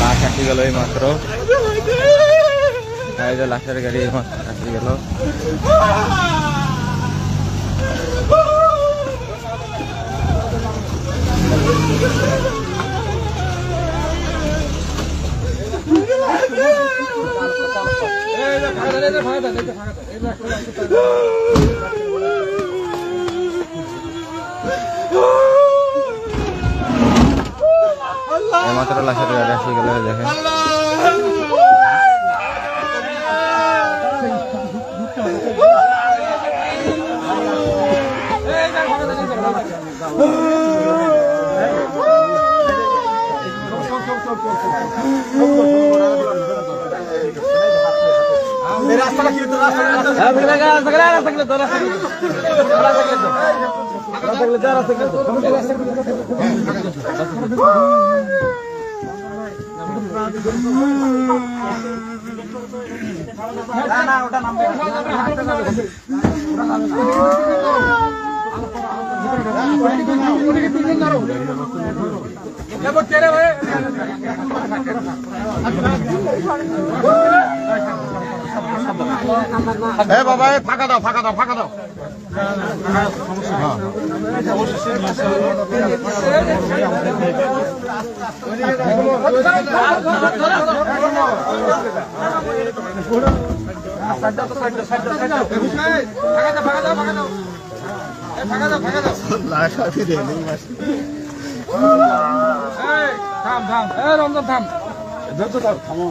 লাশ আসি গেল এই মাত্র, এই যে লাশের গাড়ি এই মাত্র আসি গেল। মাত্র লাশের গাড়ি আসি গেল, দেখেন বাবা ফাঁকা দাও, ফাঁকা দাও, ফাঁকা দাও। রমজান থাম, থামো।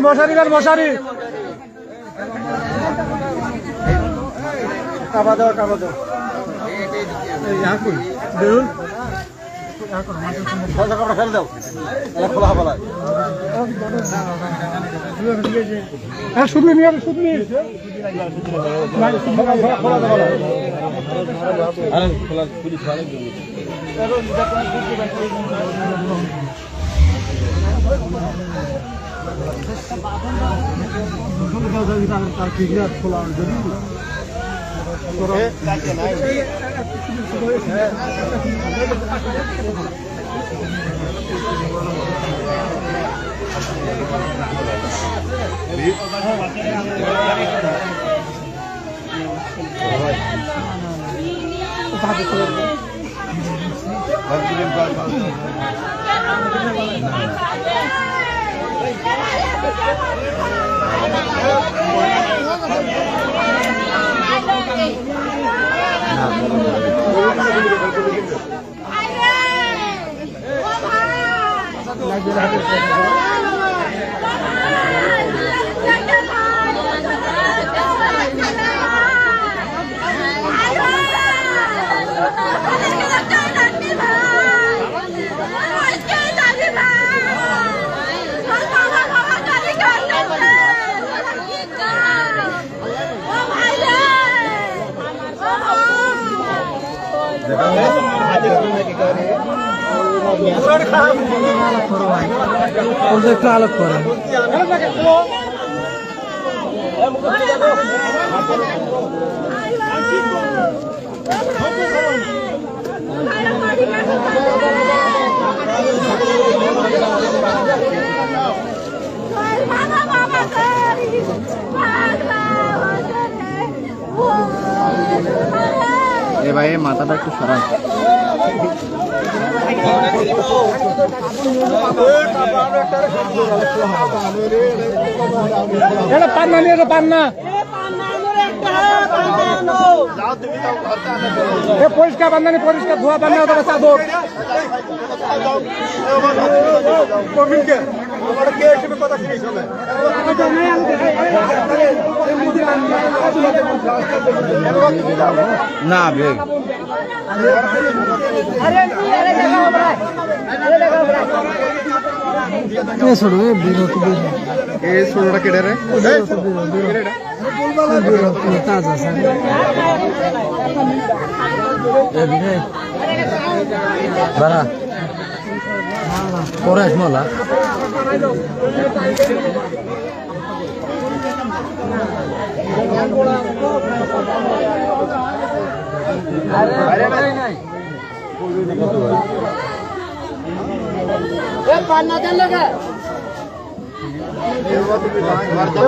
মশারি মশারি কাবা দাও, কাবা দাও। ফেলে দাও, খোলা হবে। হ্যাঁ শুধু নিয়ে শুধু খোলা একটু আলোক করে এ ভাই মাথাটা একটু সরান। পান্না নিয়ে পান্না পরিষ্কার বান্ধানি, পরিষ্কার ধোয়া বান্না অথবা চাদর। না বেগ এই ছোটটা কেটে রে বাড়া পরেশ মলা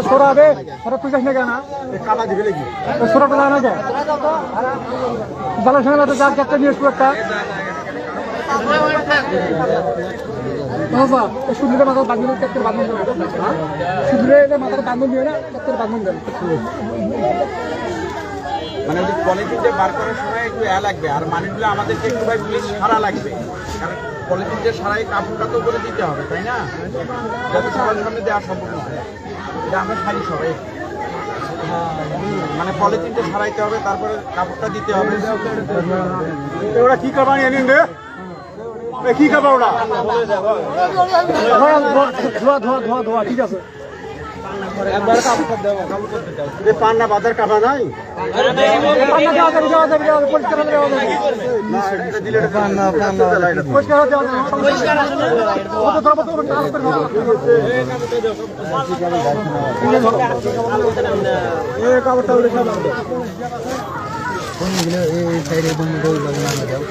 सोरा दे सोरा पूछा नहीं क्या ना काला दिखे लगी सोरा पता ना क्या बाला संग तो जाग जाग न्यूज़ पढ़ता बाबा सुधरे माता बांधने के बांधने सुधरे माता बांधने दिया ना के बांधने মানে ওই পলিথিনটা বার করার সময় একটু লাগবে আর মানিগুলো আমাদেরকে একটু ভাই পুলিশ সারা লাগবে কারণ পলিথিনটা সারাই কাপড়টা তো করে দিতে হবে তাই না যাতে সবার সামনে দেওয়া সম্ভব না এটা আমরা খালি সবাই মানে পলিথিনটা সারাইতে হবে তারপরে কাপড়টা দিতে হবে ওরা কি করবা জানেন রে কি খাবা ওরা ধোয়া ধোয়া ধোয়া ধোয়া ঠিক আছে একবার কাপড় দাও কাপড় করতে দাও এই পান্না বাজার কাটা নাই পান্না দাও দাও দাও দাও পরিষ্কার দাও না এটা দিলে পান্না পান্না পরিষ্কার দাও পরিষ্কার ওটা ধরো তো কাজ করবে এই কাপড়টা উড়ে সব কোন গুলো এই সাইডে বন্ধ করে দাও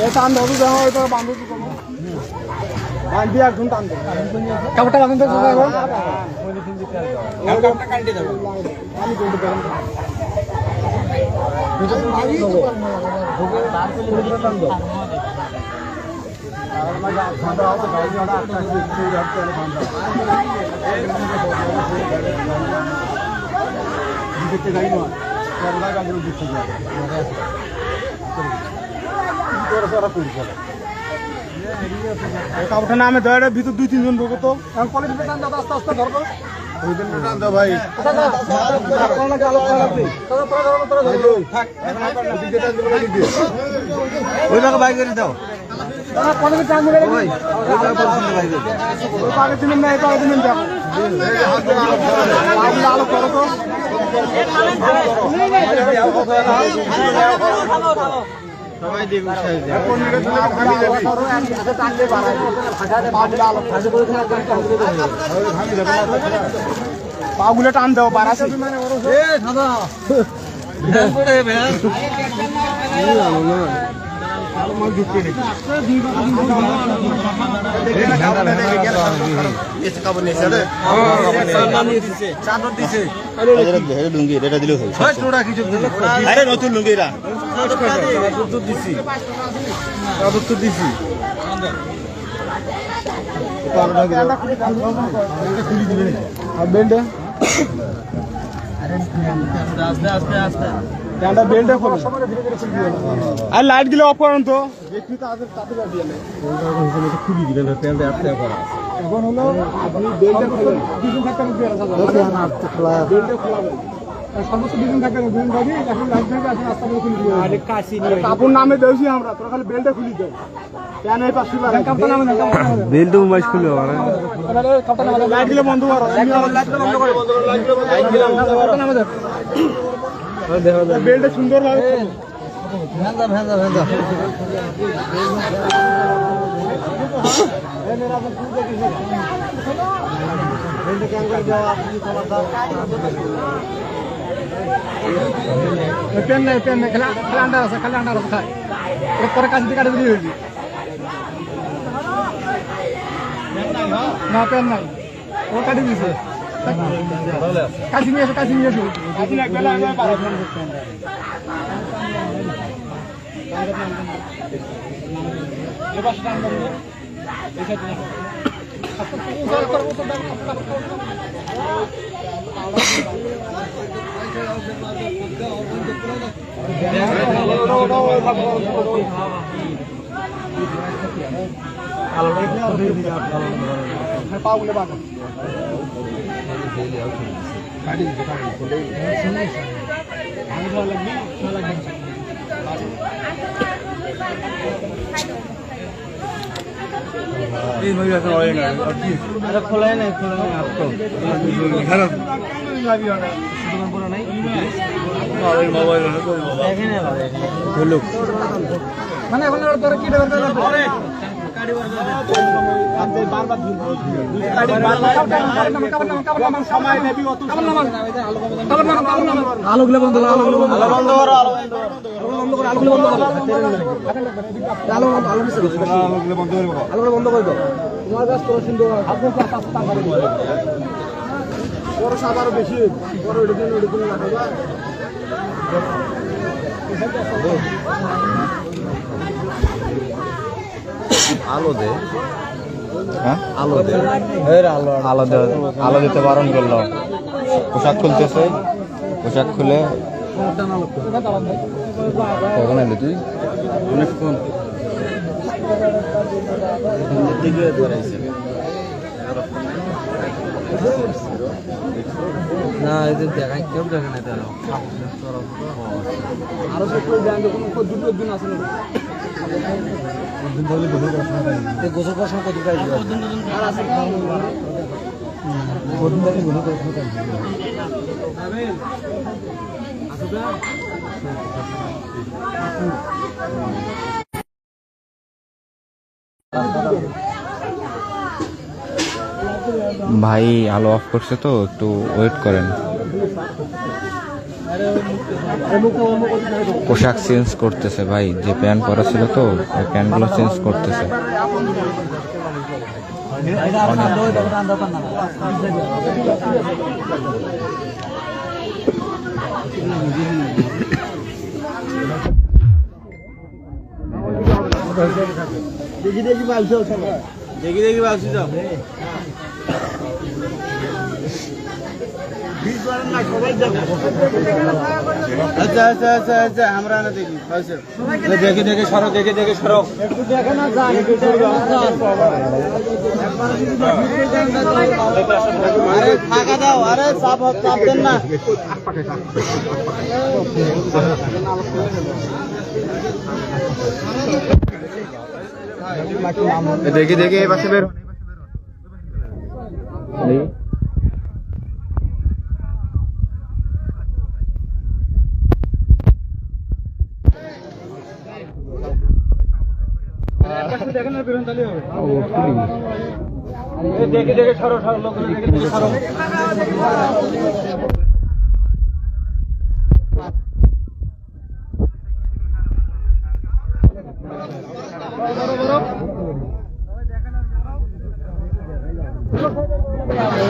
এই টান দাও দাও এটা বাঁধো কি করব বাঁধি একদম টান দাও কাপড়টা বাঁধন তো যাবে কাপড়টা কাটতে দেব আমি কোন গরম কাপড়টা নামে ধরে ভিতর 2-3 জন ঢুকো তো কলেজ বেতন দাদা আস্তে আস্তে ধরবো ভাই ওই জায়গা বাইক করে দাও আলো করো তো সবাই দিয়ে পাগুলো টান দাও বারাসি লুঙ্গি এটা দিলে নতুন লুঙ্গিরা দিছি আর লাইট গুলো অফ করেন তো এখন হলো আপনি সমস্ত বিজন থাকবে কাপড় নামে দেছি আমরা তোরা খালি বেলটা খুলি দেয় কেন এই পাশে বেল তো মোবাইল খুলে লাইট গুলো বন্ধ করো বেলটা সুন্দর ভাবে পেন নাই খেলা আন্ডার আছে খায় পরে কাজ দিয়ে কাটে দিয়ে হয়েছি না পেন নাই ও কাটি দিয়েছে কাশি নিয়ে এসো পাগুলো বাঁধো এই মহিলা তো হয় না আরে খোলাই নাই আপকো খারাপ দোকান পড়া নাই মোবাইল এখানে ভালো হলো মানে এখন ওর তোর কি দরকার আছে গাড়ি বারবার সময় নেবি অত আলোগুলো বন্ধ করো আলোগুলো বন্ধ করো আলোগুলো বন্ধ করো আলোগুলো বন্ধ করে দাও তোমার কাজ করো সুন্দর আপনার কাজ তা করে বড় সাবার বেশি বড় ওইদিন লাগাবা আলো দে হ্যাঁ আলো দে আলো দে আলো দিতে বারণ করলো পোশাক খুলতেছে পোশাক খুলে কখন এলি তুই অনেকক্ষণ দিকে ধরাইছে না এদের দেখায় কেউ দেখে না তারা আরো দুটো দিন আসলে গোসল করার সময় কত প্রাইস আর আছে ভাই আলো অফ করছে তো একটু ওয়েট করেন পোশাক চেঞ্জ করতেছে ভাই যে প্যান্ট পরা ছিল তো ওই প্যান্টগুলো চেঞ্জ করতেছে দেখি দেখি ভাবছি দেখি দেখি ভাবছি যাও আচ্ছা আচ্ছা আচ্ছা আচ্ছা আমরা না দেখি দেখে দেখে সরো দেখে দেখে সরো একটু দেখে না যান আরে ফাঁকা দাও আরে চাপ দেন না দেখি দেখি এই পাশে বের দেখে দেখে সরো সরো লোক দেখে দেখে সরো বড়